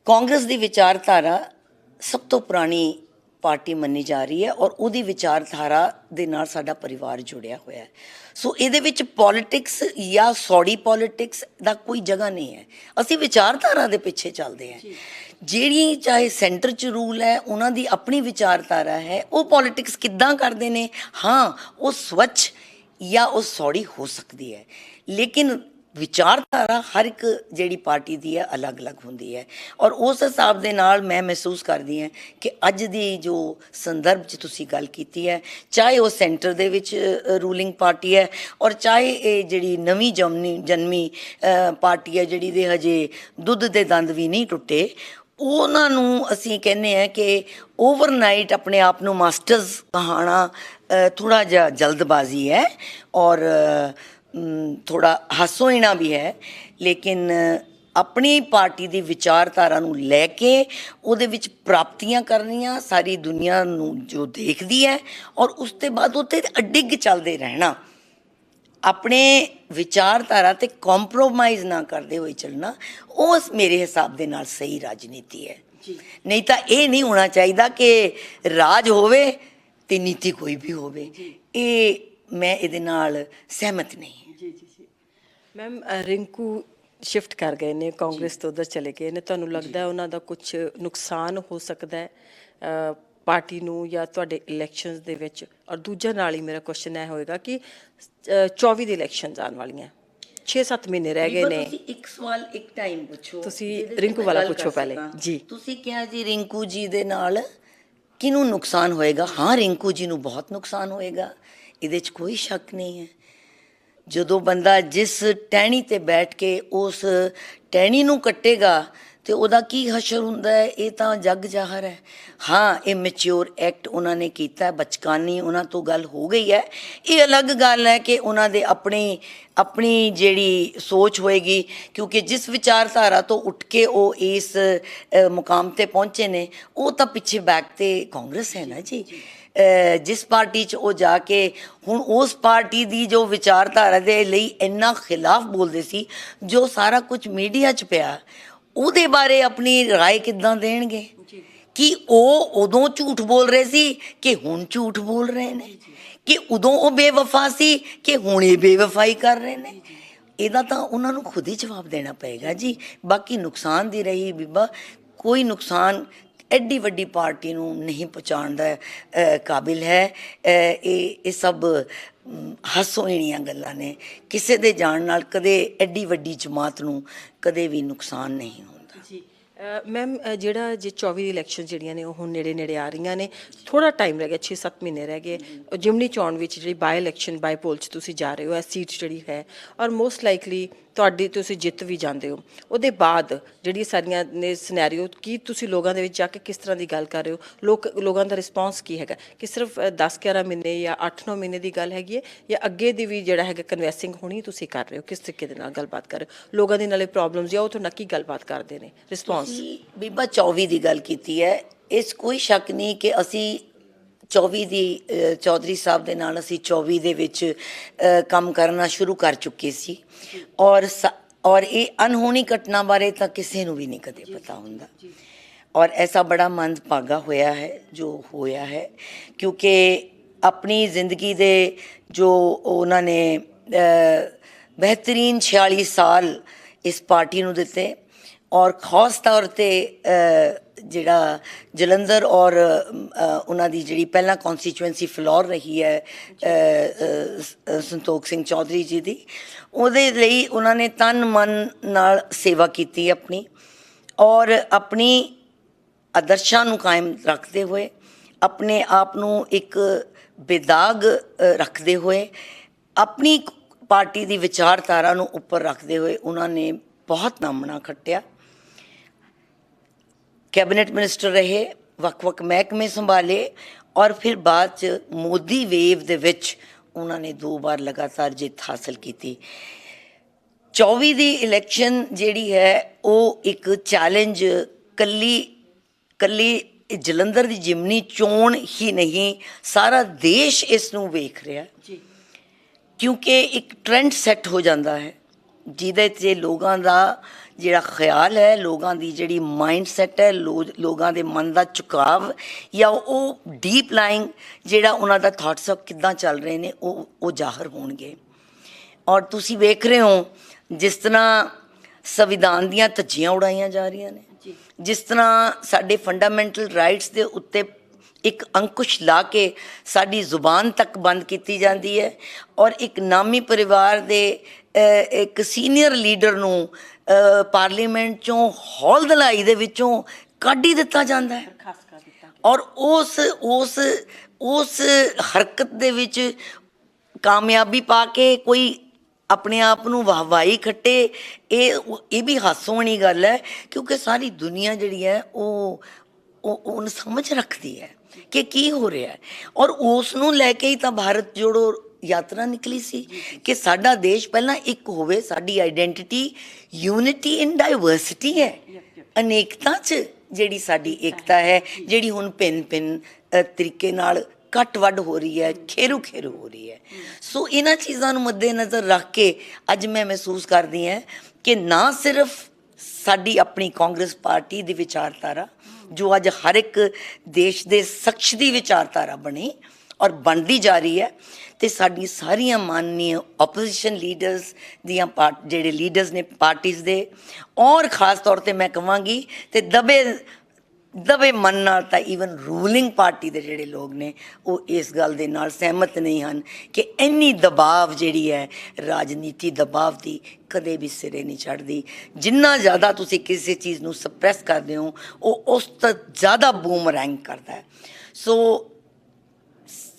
ਕਾਂਗਰਸ ਦੀ ਵਿਚਾਰਧਾਰਾ ਸਭ ਤੋਂ ਪੁਰਾਣੀ ਪਾਰਟੀ ਮੰਨੀ ਜਾ ਰਹੀ ਹੈ ਔਰ ਉਹਦੀ ਵਿਚਾਰਧਾਰਾ ਦੇ ਨਾਲ ਸਾਡਾ ਪਰਿਵਾਰ ਜੁੜਿਆ ਹੋਇਆ ਹੈ। ਸੋ ਇਹਦੇ ਵਿੱਚ ਪੋਲਿਟਿਕਸ ਜਾਂ ਸੌੜੀ ਪੋਲਿਟਿਕਸ ਦਾ ਕੋਈ ਜਗ੍ਹਾ ਨਹੀਂ ਹੈ। ਅਸੀਂ ਵਿਚਾਰਧਾਰਾ ਦੇ ਪਿੱਛੇ ਚੱਲਦੇ ਹਾਂ। ਜਿਹੜੀ ਚਾਹੇ ਸੈਂਟਰ 'ਚ ਰੂਲ ਹੈ ਉਹਨਾਂ ਦੀ ਆਪਣੀ ਵਿਚਾਰਧਾਰਾ ਹੈ। ਉਹ ਪੋਲਿਟਿਕਸ ਕਿੱਦਾਂ ਕਰਦੇ ਨੇ, ਹਾਂ ਉਹ ਸਵੱਛ ਜਾਂ ਉਹ ਸੌੜੀ ਹੋ ਸਕਦੀ ਹੈ, ਲੇਕਿਨ ਵਿਚਾਰਧਾਰਾ ਹਰ ਇੱਕ ਜਿਹੜੀ ਪਾਰਟੀ ਦੀ ਹੈ ਅਲੱਗ-ਅਲੱਗ ਹੁੰਦੀ ਹੈ। ਔਰ ਉਸ ਹਿਸਾਬ ਦੇ ਨਾਲ ਮੈਂ ਮਹਿਸੂਸ ਕਰਦੀ ਹਾਂ ਕਿ ਅੱਜ ਦੀ ਜੋ ਸੰਦਰਭ 'ਚ ਤੁਸੀਂ ਗੱਲ ਕੀਤੀ ਹੈ, ਚਾਹੇ ਉਹ ਸੈਂਟਰ ਦੇ ਵਿੱਚ ਰੂਲਿੰਗ ਪਾਰਟੀ ਹੈ ਔਰ ਚਾਹੇ ਇਹ ਜਿਹੜੀ ਨਵੀਂ ਜਨਮੀ ਪਾਰਟੀ ਹੈ ਜਿਹੜੀ ਦੇ ਹਜੇ ਦੁੱਧ ਦੇ ਦੰਦ ਵੀ ਨਹੀਂ ਟੁੱਟੇ, ਉਹਨਾਂ ਨੂੰ ਅਸੀਂ ਕਹਿੰਦੇ ਹਾਂ ਕਿ ਓਵਰਨਾਈਟ ਆਪਣੇ ਆਪ ਨੂੰ ਮਾਸਟਰਸ ਕਹਾਣਾ ਥੋੜ੍ਹਾ ਜਿਹਾ ਜਲਦਬਾਜ਼ੀ ਹੈ ਔਰ ਥੋੜਾ ਹਾਸੋਹੀਣਾ ਵੀ ਹੈ। ਲੇਕਿਨ ਆਪਣੀ ਪਾਰਟੀ ਦੀ ਵਿਚਾਰਧਾਰਾ ਨੂੰ ਲੈ ਕੇ ਉਹਦੇ ਵਿੱਚ ਪ੍ਰਾਪਤੀਆਂ ਕਰਨੀਆਂ ਸਾਰੀ ਦੁਨੀਆ ਨੂੰ ਜੋ ਦੇਖਦੀ ਹੈ ਔਰ ਉਸ ਤੋਂ ਬਾਅਦ ਉੱਤੇ ਅਡਿੱਗ ਚੱਲਦੇ ਰਹਿਣਾ, ਆਪਣੇ ਵਿਚਾਰਧਾਰਾ ਤੇ ਕੰਪਰੋਮਾਈਜ਼ ਨਾ ਕਰਦੇ ਹੋਏ ਚੱਲਣਾ, ਉਸ ਮੇਰੇ ਹਿਸਾਬ ਦੇ ਨਾਲ ਸਹੀ ਰਾਜਨੀਤੀ ਹੈ। ਨਹੀਂ ਤਾਂ ਇਹ ਨਹੀਂ ਹੋਣਾ ਚਾਹੀਦਾ ਕਿ ਰਾਜ ਹੋਵੇ ਤੇ ਨੀਤੀ ਕੋਈ ਵੀ ਹੋਵੇ। ਇਹ ਮੈਂ ਇਹਦੇ ਨਾਲ ਸਹਿਮਤ ਨਹੀਂ ਹਾਂ। ਜੀ ਜੀ ਜੀ ਮੈਮ, ਰਿੰਕੂ ਸ਼ਿਫਟ ਕਰ ਗਏ ਨੇ ਕਾਂਗਰਸ ਤੋਂ ਉਧਰ ਚਲੇ ਗਏ ਨੇ, ਤੁਹਾਨੂੰ ਲੱਗਦਾ ਹੈ ਉਹਨਾਂ ਦਾ ਕੁਝ ਨੁਕਸਾਨ ਹੋ ਸਕਦਾ ਹੈ ਪਾਰਟੀ ਨੂੰ ਜਾਂ ਤੁਹਾਡੇ ਇਲੈਕਸ਼ਨਸ ਦੇ ਵਿੱਚ? ਔਰ ਦੂਜਾ ਨਾਲ ਹੀ ਮੇਰਾ ਕੁਐਸਚਨ ਇਹ ਹੋਏਗਾ ਕਿ 24 ਦੇ ਇਲੈਕਸ਼ਨਸ ਆਉਣ ਵਾਲੀਆਂ, 6-7 ਮਹੀਨੇ ਰਹਿ ਗਏ ਨੇ। ਤੁਸੀਂ ਇੱਕ ਸਵਾਲ ਇੱਕ ਟਾਈਮ ਪੁੱਛੋ, ਤੁਸੀਂ ਰਿੰਕੂ ਵਾਲਾ ਪੁੱਛੋ ਪਹਿਲੇ ਜੀ। ਤੁਸੀਂ ਕਿਹਾ ਜੀ ਰਿੰਕੂ ਜੀ ਦੇ ਨਾਲ ਕਿਹਨੂੰ ਨੁਕਸਾਨ ਹੋਏਗਾ? ਹਾਂ, ਰਿੰਕੂ ਜੀ ਨੂੰ ਬਹੁਤ ਨੁਕਸਾਨ ਹੋਏਗਾ, ਇਹਦੇ 'ਚ ਕੋਈ ਸ਼ੱਕ ਨਹੀਂ ਹੈ। ਜਦੋਂ ਬੰਦਾ ਜਿਸ ਟਹਿਣੀ ਤੇ ਬੈਠ ਕੇ ਉਸ ਟਹਿਣੀ ਨੂੰ ਕੱਟੇਗਾ ਤੇ ਉਹਦਾ ਕੀ ਹਸ਼ਰ ਹੁੰਦਾ ਹੈ, ਇਹ ਤਾਂ ਜੱਗ ਜ਼ਾਹਰ ਹੈ। ਹਾਂ, ਇਹ ਮੈਚਿਓਰ ਐਕਟ ਉਹਨਾਂ ਨੇ ਕੀਤਾ, ਬਚਕਾਨੀ ਉਹਨਾਂ ਤੋਂ ਗੱਲ ਹੋ ਗਈ ਹੈ। ਇਹ ਅਲੱਗ ਗੱਲ ਹੈ ਕਿ ਉਹਨਾਂ ਦੇ ਆਪਣੀ ਜਿਹੜੀ ਸੋਚ ਹੋਏਗੀ, ਕਿਉਂਕਿ ਜਿਸ ਵਿਚਾਰਧਾਰਾ ਤੋਂ ਉੱਠ ਕੇ ਉਹ ਇਸ ਮੁਕਾਮ ਤੇ ਪਹੁੰਚੇ ਨੇ ਉਹ ਤਾਂ ਪਿੱਛੇ ਬੈਕ ਤੇ ਕਾਂਗਰਸ ਹੈ ਨਾ ਜੀ। ਜਿਸ ਪਾਰਟੀ 'ਚ ਉਹ ਜਾ ਕੇ ਹੁਣ ਉਸ ਪਾਰਟੀ ਦੀ ਜੋ ਵਿਚਾਰਧਾਰਾ ਦੇ ਲਈ ਇੰਨਾ ਖਿਲਾਫ ਬੋਲਦੇ ਸੀ, ਜੋ ਸਾਰਾ ਕੁਝ ਮੀਡੀਆ 'ਚ ਪਿਆ, ਉਹਦੇ ਬਾਰੇ ਆਪਣੀ ਰਾਏ ਕਿੱਦਾਂ ਦੇਣਗੇ? ਕਿ ਉਹ ਉਦੋਂ ਝੂਠ ਬੋਲ ਰਹੇ ਸੀ ਕਿ ਹੁਣ ਝੂਠ ਬੋਲ ਰਹੇ ਨੇ, ਕਿ ਉਦੋਂ ਉਹ ਬੇਵਫਾ ਸੀ ਕਿ ਹੁਣ ਇਹ ਬੇਵਫਾਈ ਕਰ ਰਹੇ ਨੇ? ਇਹਦਾ ਤਾਂ ਉਹਨਾਂ ਨੂੰ ਖੁਦ ਹੀ ਜਵਾਬ ਦੇਣਾ ਪਏਗਾ ਜੀ। ਬਾਕੀ ਨੁਕਸਾਨ ਦੀ ਰਹੀ ਬੀਬਾ, ਕੋਈ ਨੁਕਸਾਨ ਐਡੀ ਵੱਡੀ ਪਾਰਟੀ ਨੂੰ ਨਹੀਂ ਪਹੁੰਚਾਉਣ ਦਾ ਕਾਬਿਲ ਹੈ। ਇਹ ਸਭ ਹਾਸੋਹੀਣੀਆਂ ਗੱਲਾਂ ਨੇ। ਕਿਸੇ ਦੇ ਜਾਣ ਨਾਲ ਕਦੇ ਐਡੀ ਵੱਡੀ ਜਮਾਤ ਨੂੰ ਕਦੇ ਵੀ ਨੁਕਸਾਨ ਨਹੀਂ ਹੁੰਦਾ ਜੀ। ਮੈਮ, ਜਿਹੜਾ ਜੇ 24 ਦੀ ਇਲੈਕਸ਼ਨ ਜਿਹੜੀਆਂ ਨੇ ਉਹ ਹੁਣ ਨੇੜੇ ਆ ਰਹੀਆਂ ਨੇ, ਥੋੜਾ ਟਾਈਮ ਰਹਿ ਗਿਆ, 6-7 ਮਹੀਨੇ ਰਹਿ ਗਏ। ਜਿਮਨੀ ਚੋਣ ਵਿੱਚ ਜਿਹੜੀ ਬਾਈ ਇਲੈਕਸ਼ਨ ਬਾਈ ਪੋਲ 'ਚ ਤੁਸੀਂ ਜਾ ਰਹੇ ਹੋ, ਇਹ ਸੀਟ ਜਿਹੜੀ ਹੈ ਔਰ ਮੋਸਟ ਲਾਈਕਲੀ ਤੁਹਾਡੀ ਤੁਸੀਂ ਜਿੱਤ ਵੀ ਜਾਂਦੇ ਹੋ, ਉਹਦੇ ਬਾਅਦ ਜਿਹੜੀ ਸਾਰੀਆਂ ਨੇ ਸਿਨੈਰੀਓ, ਕੀ ਤੁਸੀਂ ਲੋਕਾਂ ਦੇ ਵਿੱਚ ਜਾ ਕੇ ਕਿਸ ਤਰ੍ਹਾਂ ਦੀ ਗੱਲ ਕਰ ਰਹੇ ਹੋ? ਲੋਕਾਂ ਦਾ ਰਿਸਪੌਂਸ ਕੀ ਹੈਗਾ? ਕਿ ਸਿਰਫ 10-11 ਮਹੀਨੇ ਜਾਂ 8-9 ਮਹੀਨੇ ਦੀ ਗੱਲ ਹੈਗੀ ਹੈ ਜਾਂ ਅੱਗੇ ਦੀ ਵੀ ਜਿਹੜਾ ਹੈਗਾ ਕਨਵੈਸਿੰਗ ਹੋਣੀ ਤੁਸੀਂ ਕਰ ਰਹੇ ਹੋ? ਕਿਸ ਤਰੀਕੇ ਦੇ ਨਾਲ ਗੱਲਬਾਤ ਕਰ ਰਹੇ ਹੋ? ਲੋਕਾਂ ਦੀ ਨਾਲੇ ਪ੍ਰੋਬਲਮਸ ਜਾਂ ਉਹ ਤੁਹਾਡੇ ਨਾਲ ਕੀ ਗੱਲਬਾਤ ਕਰਦੇ ਨੇ? ਰਿਸਪੌਂਸ ਬੀਬਾ 24 ਦੀ ਗੱਲ ਕੀਤੀ ਹੈ, ਇਸ ਕੋਈ ਸ਼ੱਕ ਨਹੀਂ ਕਿ ਅਸੀਂ 24 ਦੀ ਚੌਧਰੀ ਸਾਹਿਬ ਦੇ ਨਾਲ ਅਸੀਂ 24 ਦੇ ਵਿੱਚ ਕੰਮ ਕਰਨਾ ਸ਼ੁਰੂ ਕਰ ਚੁੱਕੇ ਸੀ ਔਰ ਇਹ ਅਨਹੋਣੀ ਘਟਨਾ ਬਾਰੇ ਤਾਂ ਕਿਸੇ ਨੂੰ ਵੀ ਨਹੀਂ ਕਦੇ ਪਤਾ ਹੁੰਦਾ। ਔਰ ਐਸਾ ਬੜਾ ਮੰਦਭਾਗਾ ਹੋਇਆ ਹੈ ਜੋ ਹੋਇਆ ਹੈ, ਕਿਉਂਕਿ ਆਪਣੀ ਜ਼ਿੰਦਗੀ ਦੇ ਜੋ ਉਹਨਾਂ ਨੇ ਬਿਹਤਰੀਨ 46 ਸਾਲ ਇਸ ਪਾਰਟੀ ਨੂੰ ਦਿੱਤੇ ਔਰ ਖਾਸ ਤੌਰ 'ਤੇ ਜਿਹੜਾ ਜਲੰਧਰ ਔਰ ਉਹਨਾਂ ਦੀ ਜਿਹੜੀ ਪਹਿਲਾਂ ਕੌਂਸਟੀਚੁਐਂਸੀ ਫਲੋਰ ਰਹੀ ਹੈ ਸੰਤੋਖ ਸਿੰਘ ਚੌਧਰੀ ਜੀ ਦੀ, ਉਹਦੇ ਲਈ ਉਹਨਾਂ ਨੇ ਤਨ ਮਨ ਨਾਲ ਸੇਵਾ ਕੀਤੀ ਆਪਣੀ ਔਰ ਆਪਣੀ ਆਦਰਸ਼ਾਂ ਨੂੰ ਕਾਇਮ ਰੱਖਦੇ ਹੋਏ, ਆਪਣੇ ਆਪ ਨੂੰ ਇੱਕ ਬੇਦਾਗ ਰੱਖਦੇ ਹੋਏ, ਆਪਣੀ ਪਾਰਟੀ ਦੀ ਵਿਚਾਰਧਾਰਾ ਨੂੰ ਉੱਪਰ ਰੱਖਦੇ ਹੋਏ ਉਹਨਾਂ ਨੇ ਬਹੁਤ ਨਾਮਣਾ ਖੱਟਿਆ। ਕੈਬਨਿਟ ਮਿਨਿਸਟਰ ਰਹੇ, ਵੱਖ-ਵੱਖ ਮਹਿਕਮੇ ਸੰਭਾਲੇ ਔਰ ਫਿਰ ਬਾਅਦ 'ਚ ਮੋਦੀ ਵੇਵ ਦੇ ਵਿੱਚ ਉਹਨਾਂ ਨੇ 2 ਵਾਰ ਲਗਾਤਾਰ ਜਿੱਤ ਹਾਸਲ ਕੀਤੀ। 24 ਦੀ ਇਲੈਕਸ਼ਨ ਜਿਹੜੀ ਹੈ ਉਹ ਇੱਕ ਚੈਲੰਜ ਕੱਲੀ ਜਲੰਧਰ ਦੀ ਜਿਮਨੀ ਚੋਣ ਹੀ ਨਹੀਂ, ਸਾਰਾ ਦੇਸ਼ ਇਸ ਨੂੰ ਵੇਖ ਰਿਹਾ ਜੀ ਕਿਉਂਕਿ ਇੱਕ ਟ੍ਰੈਂਡ ਸੈੱਟ ਹੋ ਜਾਂਦਾ ਹੈ ਜਿਹਦੇ 'ਤੇ ਲੋਕਾਂ ਦਾ ਜਿਹੜਾ ਖਿਆਲ ਹੈ, ਲੋਕਾਂ ਦੀ ਜਿਹੜੀ ਮਾਈਂਡ ਸੈੱਟ ਹੈ, ਲੋਕਾਂ ਦੇ ਮਨ ਦਾ ਝੁਕਾਵ ਜਾਂ ਉਹ ਡੀਪ ਲਾਈਂਗ ਜਿਹੜਾ ਉਹਨਾਂ ਦਾ ਥਾਟਸ ਆਫ ਕਿੱਦਾਂ ਚੱਲ ਰਹੇ ਨੇ ਉਹ ਜ਼ਾਹਰ ਹੋਣਗੇ। ਔਰ ਤੁਸੀਂ ਵੇਖ ਰਹੇ ਹੋ ਜਿਸ ਤਰ੍ਹਾਂ ਸੰਵਿਧਾਨ ਦੀਆਂ ਧੱਜੀਆਂ ਉਡਾਈਆਂ ਜਾ ਰਹੀਆਂ ਨੇ, ਜਿਸ ਤਰ੍ਹਾਂ ਸਾਡੇ ਫੰਡਾਮੈਂਟਲ ਰਾਈਟਸ ਦੇ ਉੱਤੇ ਇੱਕ ਅੰਕੁਸ਼ ਲਾ ਕੇ ਸਾਡੀ ਜ਼ੁਬਾਨ ਤੱਕ ਬੰਦ ਕੀਤੀ ਜਾਂਦੀ ਹੈ ਔਰ ਇੱਕ ਨਾਮੀ ਪਰਿਵਾਰ ਦੇ ਇੱਕ ਸੀਨੀਅਰ ਲੀਡਰ ਨੂੰ ਪਾਰਲੀਮੈਂਟ ਚੋਂ ਹੌਲ ਦਲਾਈ ਦੇ ਵਿੱਚੋਂ ਕੱਢ ਹੀ ਦਿੱਤਾ ਜਾਂਦਾ ਹੈ ਔਰ ਉਸ ਹਰਕਤ ਦੇ ਵਿੱਚ ਕਾਮਯਾਬੀ ਪਾ ਕੇ ਕੋਈ ਆਪਣੇ ਆਪ ਨੂੰ ਵਾਹਵਾਈ ਖੱਟੇ, ਇਹ ਵੀ ਹਾਸੋਂ ਵਾਲੀ ਗੱਲ ਹੈ ਕਿਉਂਕਿ ਸਾਰੀ ਦੁਨੀਆ ਜਿਹੜੀ ਹੈ ਉਹ ਉਹਨੂੰ ਸਮਝ ਰੱਖਦੀ ਹੈ ਕਿ ਕੀ ਹੋ ਰਿਹਾ ਹੈ ਔਰ ਉਸ ਨੂੰ ਲੈ ਕੇ ਹੀ ਤਾਂ ਭਾਰਤ ਜੋੜੋ ਯਾਤਰਾ ਨਿਕਲੀ ਸੀ ਕਿ ਸਾਡਾ ਦੇਸ਼ ਪਹਿਲਾਂ ਇੱਕ ਹੋਵੇ, ਸਾਡੀ ਆਈਡੈਂਟੀਟੀ ਯੂਨਿਟੀ ਇਨ ਡਾਈਵਰਸਿਟੀ ਹੈ, ਅਨੇਕਤਾ 'ਚ ਜਿਹੜੀ ਸਾਡੀ ਏਕਤਾ ਹੈ, ਜਿਹੜੀ ਹੁਣ ਭਿੰਨ ਤਰੀਕੇ ਨਾਲ ਕੱਟ ਵੱਢ ਹੋ ਰਹੀ ਹੈ, ਖੇਰੂ ਹੋ ਰਹੀ ਹੈ। ਸੋ ਇਹਨਾਂ ਚੀਜ਼ਾਂ ਨੂੰ ਮੱਦੇ ਨਜ਼ਰ ਰੱਖ ਕੇ ਅੱਜ ਮੈਂ ਮਹਿਸੂਸ ਕਰਦੀ ਹਾਂ ਕਿ ਨਾ ਸਿਰਫ ਸਾਡੀ ਆਪਣੀ ਕਾਂਗਰਸ ਪਾਰਟੀ ਦੀ ਵਿਚਾਰਧਾਰਾ ਜੋ ਅੱਜ ਹਰ ਇੱਕ ਦੇਸ਼ ਦੇ ਸ਼ਖਸ ਦੀ ਵਿਚਾਰਧਾਰਾ ਬਣੀ ਔਰ ਬਣਦੀ ਜਾ ਰਹੀ ਹੈ, ਤੇ ਸਾਡੀ ਸਾਰੀਆਂ ਮਾਨਨੀय ਆਪੋਜੀਸ਼ਨ ਲੀਡਰਸ ਦੀਆਂ ਜਿਹੜੇ ਲੀਡਰਸ ਨੇ ਪਾਰਟੀਜ਼ ਦੇ ਔਰ ਖਾਸ ਤੌਰ 'ਤੇ ਮੈਂ ਕਹਾਂਗੀ ਤੇ ਦਬੇ ਮਨ ਨਾਲ ਤਾਂ ਈਵਨ ਰੂਲਿੰਗ ਪਾਰਟੀ ਦੇ ਜਿਹੜੇ ਲੋਕ ਨੇ ਉਹ ਇਸ ਗੱਲ ਦੇ ਨਾਲ ਸਹਿਮਤ ਨਹੀਂ ਹਨ ਕਿ ਇੰਨੀ ਦਬਾਅ ਜਿਹੜੀ ਹੈ ਰਾਜਨੀਤੀ ਦਬਾਅ ਦੀ ਕਦੇ ਵੀ ਸਿਰੇ ਨਹੀਂ ਚੜ੍ਹਦੀ। ਜਿੰਨਾ ਜ਼ਿਆਦਾ ਤੁਸੀਂ ਕਿਸੇ ਚੀਜ਼ ਨੂੰ ਸਪਰੈਸ ਕਰਦੇ ਹੋ ਉਹ ਉਸ ਤੋਂ ਜ਼ਿਆਦਾ ਬੂਮਰੈਂਗ ਕਰਦਾ ਹੈ। ਸੋ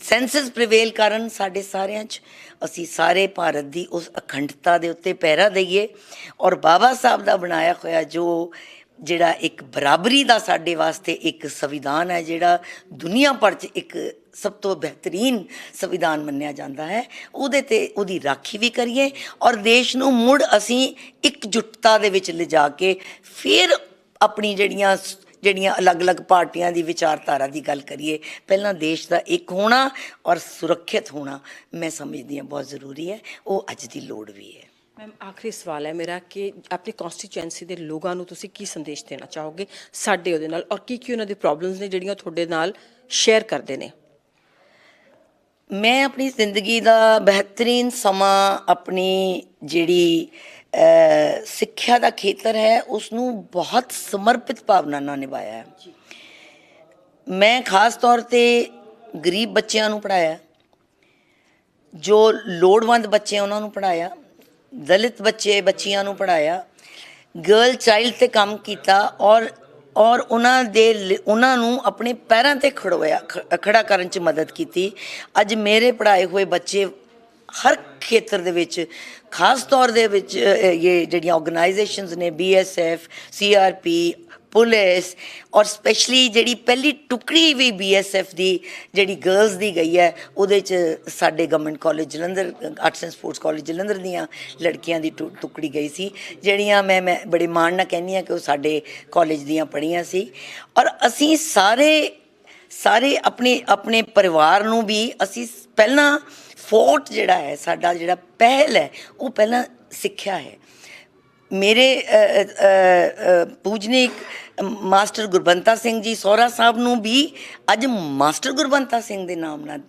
ਸੈਂਸਸ ਪ੍ਰੀਵੇਲ ਕਰਨ ਸਾਡੇ ਸਾਰਿਆਂ 'ਚ ਅਸੀਂ ਸਾਰੇ ਭਾਰਤ ਦੀ ਉਸ ਅਖੰਡਤਾ ਦੇ ਉੱਤੇ ਪਹਿਰਾ ਦਈਏ ਔਰ ਬਾਬਾ ਸਾਹਿਬ ਦਾ ਬਣਾਇਆ ਹੋਇਆ ਜਿਹੜਾ ਇੱਕ ਬਰਾਬਰੀ ਦਾ ਸਾਡੇ ਵਾਸਤੇ ਇੱਕ ਸੰਵਿਧਾਨ ਹੈ, ਜਿਹੜਾ ਦੁਨੀਆ ਭਰ 'ਚ ਇੱਕ ਸਭ ਤੋਂ ਬਿਹਤਰੀਨ ਸੰਵਿਧਾਨ ਮੰਨਿਆ ਜਾਂਦਾ ਹੈ, ਉਹਦੇ 'ਤੇ ਉਹਦੀ ਰਾਖੀ ਵੀ ਕਰੀਏ ਔਰ ਦੇਸ਼ ਨੂੰ ਮੁੜ ਅਸੀਂ ਇਕਜੁੱਟਤਾ ਦੇ ਵਿੱਚ ਲਿਜਾ ਕੇ ਫਿਰ ਆਪਣੀ ਜਿਹੜੀਆਂ ਅਲੱਗ-ਅਲੱਗ ਪਾਰਟੀਆਂ ਦੀ ਵਿਚਾਰਧਾਰਾ ਦੀ ਗੱਲ ਕਰੀਏ। ਪਹਿਲਾਂ ਦੇਸ਼ ਦਾ ਇੱਕ ਹੋਣਾ ਔਰ ਸੁਰੱਖਿਅਤ ਹੋਣਾ ਮੈਂ ਸਮਝਦੀ ਹਾਂ ਬਹੁਤ ਜ਼ਰੂਰੀ ਹੈ, ਉਹ ਅੱਜ ਦੀ ਲੋੜ ਵੀ ਹੈ। ਮੈਮ ਆਖਰੀ ਸਵਾਲ ਹੈ ਮੇਰਾ ਕਿ ਆਪਣੀ ਕਨਸਟੀਚੁਐਂਸੀ ਦੇ ਲੋਕਾਂ ਨੂੰ ਤੁਸੀਂ ਕੀ ਸੰਦੇਸ਼ ਦੇਣਾ ਚਾਹੋਗੇ ਸਾਡੇ ਉਹਦੇ ਨਾਲ, ਔਰ ਕੀ ਉਹਨਾਂ ਦੀ ਪ੍ਰੋਬਲਮਸ ਨੇ ਜਿਹੜੀਆਂ ਤੁਹਾਡੇ ਨਾਲ ਸ਼ੇਅਰ ਕਰਦੇ ਨੇ? ਮੈਂ ਆਪਣੀ ਜ਼ਿੰਦਗੀ ਦਾ ਬਿਹਤਰੀਨ ਸਮਾਂ ਆਪਣੀ ਜਿਹੜੀ ਸਿੱਖਿਆ ਦਾ ਖੇਤਰ ਹੈ ਉਸ ਨੂੰ ਬਹੁਤ ਸਮਰਪਿਤ ਭਾਵਨਾ ਨਾਲ ਨਿਭਾਇਆ ਹੈ। ਮੈਂ ਖਾਸ ਤੌਰ 'ਤੇ ਗਰੀਬ ਬੱਚਿਆਂ ਨੂੰ ਪੜ੍ਹਾਇਆ, ਜੋ ਲੋੜਵੰਦ ਬੱਚੇ ਉਹਨਾਂ ਨੂੰ ਪੜ੍ਹਾਇਆ, ਦਲਿਤ ਬੱਚੀਆਂ ਨੂੰ ਪੜ੍ਹਾਇਆ, ਗਰਲ ਚਾਈਲਡ 'ਤੇ ਕੰਮ ਕੀਤਾ ਔਰ ਉਹਨਾਂ ਨੂੰ ਆਪਣੇ ਪੈਰਾਂ 'ਤੇ ਖੜਾ ਕਰਨ 'ਚ ਮਦਦ ਕੀਤੀ। ਅੱਜ ਮੇਰੇ ਪੜ੍ਹਾਏ ਹੋਏ ਬੱਚੇ ਹਰ ਖੇਤਰ ਦੇ ਵਿੱਚ, ਖਾਸ ਤੌਰ ਦੇ ਵਿੱਚ ਇਹ ਜਿਹੜੀਆਂ ਆਰਗੇਨਾਈਜੇਸ਼ਨਸ ਨੇ BSF, CRP, ਪੁਲਿਸ ਔਰ ਸਪੈਸ਼ਲੀ ਜਿਹੜੀ ਪਹਿਲੀ ਟੁਕੜੀ ਵੀ BSF ਦੀ ਜਿਹੜੀ ਗਰਲਸ ਦੀ ਗਈ ਹੈ ਉਹਦੇ 'ਚ ਸਾਡੇ government college Jalandhar, arts and sports college Jalandhar ਦੀਆਂ ਲੜਕੀਆਂ ਦੀ ਟੁਕੜੀ ਗਈ ਸੀ, ਜਿਹੜੀਆਂ ਮੈਂ ਬੜੇ ਮਾਣ ਨਾਲ ਕਹਿੰਦੀ ਹਾਂ ਕਿ ਉਹ ਸਾਡੇ ਕਾਲਜ ਦੀਆਂ ਪੜ੍ਹੀਆਂ ਸੀ। ਔਰ ਅਸੀਂ ਸਾਰੇ ਆਪਣੇ ਪਰਿਵਾਰ ਨੂੰ ਵੀ ਅਸੀਂ ਪਹਿਲਾਂ ਫੋਰਟ ਜਿਹੜਾ ਹੈ ਸਾਡਾ, ਜਿਹੜਾ ਪਹਿਲ ਹੈ ਉਹ ਪਹਿਲਾਂ ਸਿੱਖਿਆ ਹੈ। ਮੇਰੇ ਪੂਜਨੀਕ ਮਾਸਟਰ ਗੁਰਬੰਤਾ ਸਿੰਘ ਜੀ ਸਹੁਰਾ ਸਾਹਿਬ ਨੂੰ ਵੀ ਅੱਜ ਮਾਸਟਰ ਗੁਰਬੰਤਾ ਸਿੰਘ ਦੇ ਨਾਮ ਨਾਲ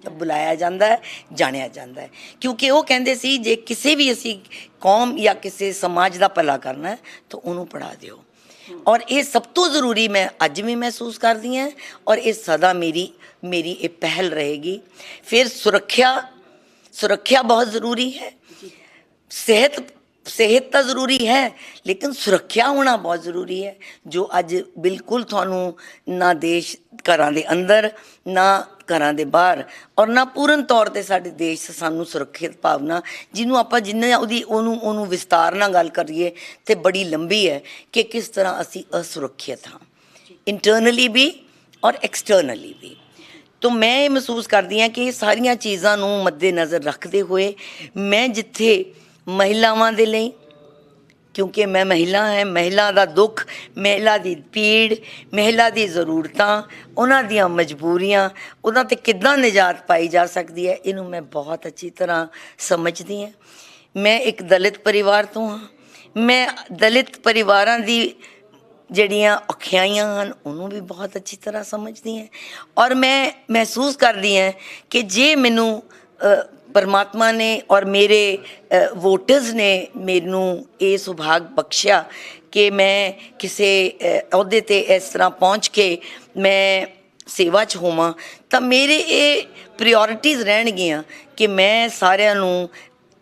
ਬੁਲਾਇਆ ਜਾਂਦਾ ਹੈ, ਜਾਣਿਆ ਜਾਂਦਾ ਹੈ, ਕਿਉਂਕਿ ਉਹ ਕਹਿੰਦੇ ਸੀ ਜੇ ਕਿਸੇ ਵੀ ਅਸੀਂ ਕੌਮ ਜਾਂ ਕਿਸੇ ਸਮਾਜ ਦਾ ਭਲਾ ਕਰਨਾ ਹੈ ਤਾਂ ਉਹਨੂੰ ਪੜ੍ਹਾ ਦਿਓ। ਔਰ ਇਹ ਸਭ ਤੋਂ ਜ਼ਰੂਰੀ ਮੈਂ ਅੱਜ ਵੀ ਮਹਿਸੂਸ ਕਰਦੀ ਹਾਂ ਔਰ ਇਹ ਸਦਾ ਮੇਰੀ ਇਹ ਪਹਿਲ ਰਹੇਗੀ। ਫਿਰ ਸੁਰੱਖਿਆ ਬਹੁਤ ਜ਼ਰੂਰੀ ਹੈ, ਸਿਹਤ ਤਾਂ ਜ਼ਰੂਰੀ ਹੈ ਲੇਕਿਨ ਸੁਰੱਖਿਆ ਹੋਣਾ ਬਹੁਤ ਜ਼ਰੂਰੀ ਹੈ, ਜੋ ਅੱਜ ਬਿਲਕੁਲ ਤੁਹਾਨੂੰ ਨਾ ਦੇਸ਼ ਘਰਾਂ ਦੇ ਅੰਦਰ, ਨਾ ਘਰਾਂ ਦੇ ਬਾਹਰ ਔਰ ਨਾ ਪੂਰਨ ਤੌਰ 'ਤੇ ਸਾਡੇ ਦੇਸ਼ ਸਾਨੂੰ ਸੁਰੱਖਿਅਤ ਭਾਵਨਾ, ਜਿਹਨੂੰ ਆਪਾਂ ਜਿੰਨਾ ਉਹਨੂੰ ਵਿਸਤਾਰ ਨਾਲ ਗੱਲ ਕਰੀਏ ਤੇ ਬੜੀ ਲੰਬੀ ਹੈ ਕਿ ਕਿਸ ਤਰ੍ਹਾਂ ਅਸੀਂ ਅਸੁਰੱਖਿਅਤ ਹਾਂ, ਇੰਟਰਨਲੀ ਵੀ ਔਰ ਐਕਸਟਰਨਲੀ ਵੀ। ਤਾਂ ਮੈਂ ਇਹ ਮਹਿਸੂਸ ਕਰਦੀ ਹਾਂ ਕਿ ਇਹ ਸਾਰੀਆਂ ਚੀਜ਼ਾਂ ਨੂੰ ਮੱਦੇ ਨਜ਼ਰ ਰੱਖਦੇ ਹੋਏ ਮੈਂ ਜਿੱਥੇ ਮਹਿਲਾਵਾਂ ਦੇ ਲਈ, ਕਿਉਂਕਿ ਮੈਂ ਮਹਿਲਾ ਹਾਂ। ਮਹਿਲਾ ਦਾ ਦੁੱਖ, ਮਹਿਲਾ ਦੀ ਪੀੜ, ਮਹਿਲਾ ਦੀ ਜ਼ਰੂਰਤਾਂ, ਉਹਨਾਂ ਦੀਆਂ ਮਜਬੂਰੀਆਂ, ਉਹਨਾਂ 'ਤੇ ਕਿੱਦਾਂ ਨਿਜਾਤ ਪਾਈ ਜਾ ਸਕਦੀ ਹੈ, ਇਹਨੂੰ ਮੈਂ ਬਹੁਤ ਅੱਛੀ ਤਰ੍ਹਾਂ ਸਮਝਦੀ ਹਾਂ। ਮੈਂ ਇੱਕ ਦਲਿਤ ਪਰਿਵਾਰ ਤੋਂ ਹਾਂ। ਮੈਂ ਦਲਿਤ ਪਰਿਵਾਰਾਂ ਦੀ ਜਿਹੜੀਆਂ ਔਖਿਆਈਆਂ ਹਨ ਉਹਨੂੰ ਵੀ ਬਹੁਤ ਅੱਛੀ ਤਰ੍ਹਾਂ ਸਮਝਦੀ ਹਾਂ, ਔਰ ਮੈਂ ਮਹਿਸੂਸ ਕਰਦੀ ਹਾਂ ਕਿ ਜੇ ਮੈਨੂੰ ਪਰਮਾਤਮਾ ਨੇ ਔਰ ਮੇਰੇ ਵੋਟਰਸ ਨੇ ਮੈਨੂੰ ਇਹ ਸੁਭਾਗ ਬਖਸ਼ਿਆ ਕਿ ਮੈਂ ਕਿਸੇ ਅਹੁਦੇ 'ਤੇ ਇਸ ਤਰ੍ਹਾਂ ਪਹੁੰਚ ਕੇ ਮੈਂ ਸੇਵਾ 'ਚ ਹੋਵਾਂ, ਤਾਂ ਮੇਰੇ ਇਹ ਪ੍ਰਾਇਓਰਟੀਜ਼ ਰਹਿਣਗੀਆਂ ਕਿ ਮੈਂ ਸਾਰਿਆਂ ਨੂੰ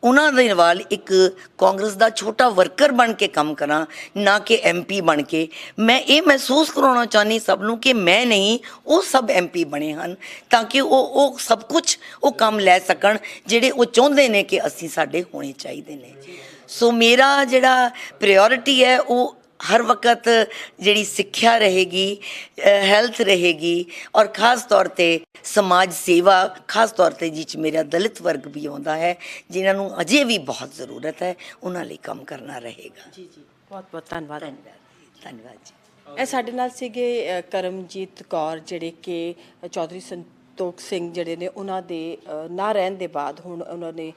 ਉਹਨਾਂ ਦੇ ਨਾਲ ਇੱਕ ਕਾਂਗਰਸ ਦਾ ਛੋਟਾ ਵਰਕਰ ਬਣ ਕੇ ਕੰਮ ਕਰਾਂ, ਨਾ ਕਿ MP ਬਣ ਕੇ। ਮੈਂ ਇਹ ਮਹਿਸੂਸ ਕਰਾਉਣਾ ਚਾਹੁੰਦੀ ਸਭ ਨੂੰ ਕਿ ਮੈਂ ਨਹੀਂ, ਉਹ ਸਭ MP ਬਣੇ ਹਨ, ਤਾਂ ਕਿ ਉਹ ਸਭ ਕੁਝ ਉਹ ਕੰਮ ਲੈ ਸਕਣ ਜਿਹੜੇ ਉਹ ਚਾਹੁੰਦੇ ਨੇ ਕਿ ਅਸੀਂ ਸਾਡੇ ਹੋਣੇ ਚਾਹੀਦੇ ਨੇ। ਸੋ ਮੇਰਾ ਜਿਹੜਾ ਪ੍ਰਾਇਓਰਿਟੀ ਹੈ ਉਹ ਹਰ ਵਕਤ ਜਿਹੜੀ ਸਿੱਖਿਆ ਰਹੇਗੀ, ਹੈਲਥ ਰਹੇਗੀ, ਔਰ ਖਾਸ ਤੌਰ 'ਤੇ ਸਮਾਜ ਸੇਵਾ, ਖਾਸ ਤੌਰ 'ਤੇ ਜਿਹ 'ਚ ਮੇਰਾ ਦਲਿਤ ਵਰਗ ਵੀ ਆਉਂਦਾ ਹੈ, ਜਿਨ੍ਹਾਂ ਨੂੰ ਅਜੇ ਵੀ ਬਹੁਤ ਜ਼ਰੂਰਤ ਹੈ, ਉਹਨਾਂ ਲਈ ਕੰਮ ਕਰਨਾ ਰਹੇਗਾ। ਜੀ ਬਹੁਤ ਬਹੁਤ ਧੰਨਵਾਦ। ਧੰਨਵਾਦ ਜੀ। ਇਹ ਸਾਡੇ ਨਾਲ ਸੀਗੇ ਕਰਮਜੀਤ ਕੌਰ, ਜਿਹੜੇ ਕਿ ਚੌਧਰੀ ਸੰਤੋਖ ਸਿੰਘ ਜਿਹੜੇ ਨੇ, ਉਹਨਾਂ ਦੇ ਨਾ ਰਹਿਣ ਦੇ ਬਾਅਦ ਹੁਣ ਉਹਨਾਂ ਨੇ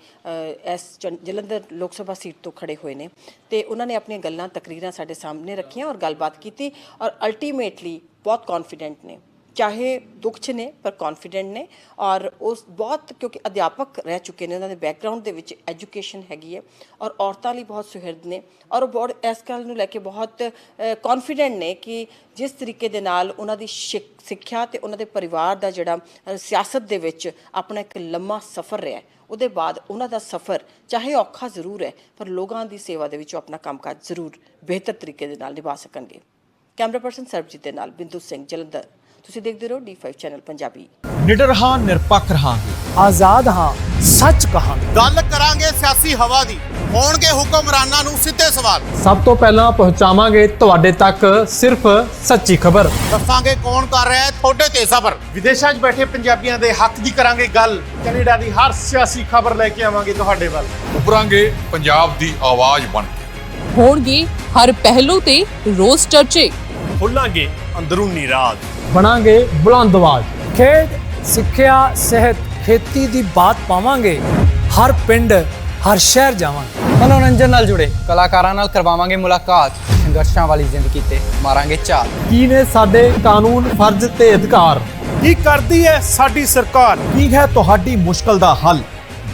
ਇਸ ਜਲੰਧਰ ਲੋਕ ਸਭਾ ਸੀਟ ਤੋਂ ਖੜੇ ਹੋਏ ਨੇ, ਤੇ ਉਹਨਾਂ ਨੇ ਆਪਣੀਆਂ ਗੱਲਾਂ, ਤਕਰੀਰਾਂ ਸਾਡੇ ਸਾਹਮਣੇ ਰੱਖੀਆਂ ਔਰ ਗੱਲਬਾਤ ਕੀਤੀ, ਔਰ ਅਲਟੀਮੇਟਲੀ ਬਹੁਤ ਕੌਨਫੀਡੈਂਟ ਨੇ, ਚਾਹੇ ਦੁੱਖ 'ਚ ਨੇ ਪਰ ਕੌਨਫੀਡੈਂਟ ਨੇ, ਔਰ ਉਸ ਬਹੁਤ, ਕਿਉਂਕਿ ਅਧਿਆਪਕ ਰਹਿ ਚੁੱਕੇ ਨੇ, ਉਹਨਾਂ ਦੇ ਬੈਕਗਰਾਊਂਡ ਦੇ ਵਿੱਚ ਐਜੂਕੇਸ਼ਨ ਹੈਗੀ ਹੈ, ਔਰ ਔਰਤਾਂ ਲਈ ਬਹੁਤ ਸੁਹਿਰਦ ਨੇ, ਔਰ ਉਹ ਬਹੁਤ ਇਸ ਗੱਲ ਨੂੰ ਲੈ ਕੇ ਬਹੁਤ ਕੌਨਫੀਡੈਂਟ ਨੇ ਕਿ ਜਿਸ ਤਰੀਕੇ ਦੇ ਨਾਲ ਉਹਨਾਂ ਦੀ ਸਿੱਖਿਆ ਤੇ ਉਹਨਾਂ ਦੇ ਪਰਿਵਾਰ ਦਾ ਜਿਹੜਾ ਸਿਆਸਤ ਦੇ ਵਿੱਚ ਆਪਣਾ ਇੱਕ ਲੰਮਾ ਸਫ਼ਰ ਰਿਹਾ, ਉਹਦੇ ਬਾਅਦ ਉਹਨਾਂ ਦਾ ਸਫ਼ਰ ਚਾਹੇ ਔਖਾ ਜ਼ਰੂਰ ਹੈ ਪਰ ਲੋਕਾਂ ਦੀ ਸੇਵਾ ਦੇ ਵਿੱਚ ਉਹ ਆਪਣਾ ਕੰਮਕਾਜ ਜ਼ਰੂਰ ਬਿਹਤਰ ਤਰੀਕੇ ਦੇ ਨਾਲ ਨਿਭਾ ਸਕਣਗੇ। ਕੈਮਰਾ ਪਰਸਨ ਸਰਬਜੀਤ ਦੇ ਨਾਲ ਬਿੰਦੂ ਸਿੰਘ, ਜਲੰਧਰ। ਤੁਸੀਂ ਦੇਖਦੇ ਰਹੋ D5 ਚੈਨਲ ਪੰਜਾਬੀ। ਨਿਡਰ ਹਾਂ, ਨਿਰਪੱਖ ਰਹਾਂਗੇ, ਆਜ਼ਾਦ ਹਾਂ, ਸੱਚ ਕਹਾਂਗੇ। ਗੱਲ ਕਰਾਂਗੇ ਸਿਆਸੀ ਹਵਾ ਦੀ, ਹੋਣਗੇ ਹੁਕਮਰਾਨਾਂ ਨੂੰ ਸਿੱਧੇ ਸਵਾਲ। ਸਭ ਤੋਂ ਪਹਿਲਾਂ ਪਹੁੰਚਾਵਾਂਗੇ ਤੁਹਾਡੇ ਤੱਕ ਸਿਰਫ ਸੱਚੀ ਖਬਰ। ਦੱਸਾਂਗੇ ਕੌਣ ਕਰ ਰਿਹਾ ਹੈ ਤੁਹਾਡੇ ਤੇ ਸਬਰ। ਵਿਦੇਸ਼ਾਂ 'ਚ ਬੈਠੇ ਪੰਜਾਬੀਆਂ ਦੇ ਹੱਕ ਦੀ ਕਰਾਂਗੇ ਗੱਲ। ਕੈਨੇਡਾ ਦੀ ਹਰ ਸਿਆਸੀ ਖਬਰ ਲੈ ਕੇ ਆਵਾਂਗੇ ਤੁਹਾਡੇ ਵੱਲ। ਉਭਰਾਂਗੇ ਪੰਜਾਬ ਦੀ ਆਵਾਜ਼ ਬਣ ਕੇ। ਹੋਣਗੇ ਹਰ ਪਹਿਲੂ ਤੇ ਰੋਜ਼ ਚਰਚੇ। ਖੋਲਾਂਗੇ ਅੰਦਰੂਨੀ ਰਾਜ। ਬਣਾਂਗੇ ਬੁਲੰਦ ਆਵਾਜ਼। ਖੇਡ, ਸਿੱਖਿਆ, ਸਿਹਤ, ਖੇਤੀ ਦੀ ਬਾਤ ਪਾਵਾਂਗੇ। ਹਰ ਪਿੰਡ, ਹਰ ਸ਼ਹਿਰ ਜਾਵਾਂਗੇ। ਮਨੋਰੰਜਨ ਨਾਲ ਜੁੜੇ ਕਲਾਕਾਰਾਂ ਨਾਲ ਕਰਵਾਵਾਂਗੇ ਮੁਲਾਕਾਤ। ਸੰਘਰਸ਼ਾਂ ਵਾਲੀ ਜ਼ਿੰਦਗੀ ਤੇ ਮਾਰਾਂਗੇ ਝਾਤ। ਕੀ ਨੇ ਸਾਡੇ ਕਾਨੂੰਨ, ਫਰਜ਼ ਤੇ ਅਧਿਕਾਰ? ਕੀ ਕਰਦੀ ਹੈ ਸਾਡੀ ਸਰਕਾਰ? ਕੀ ਹੈ ਤੁਹਾਡੀ ਮੁਸ਼ਕਲ ਦਾ ਹੱਲ?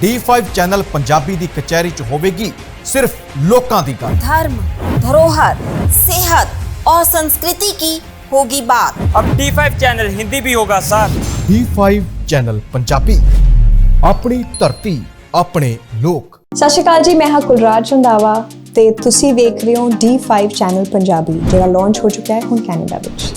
D5 ਚੈਨਲ ਪੰਜਾਬੀ ਦੀ ਕਚਹਿਰੀ 'ਚ ਹੋਵੇਗੀ सिर्फ लोकां दी गल। धर्म, धरोहर, सेहत और संस्कृति की होगी बात। अब D5 चैनल हिंदी भी होगा सर। D5 चैनल पंजाबी, अपनी धरती, अपने लोक। सत श्री अकाल जी, मैं हाँ कुलराज रंधावा ते तुसी वेख रहे हो D5 चैनल पंजाबी, जिहड़ा लॉन्च हो चुका है हुण कैनेडा विच।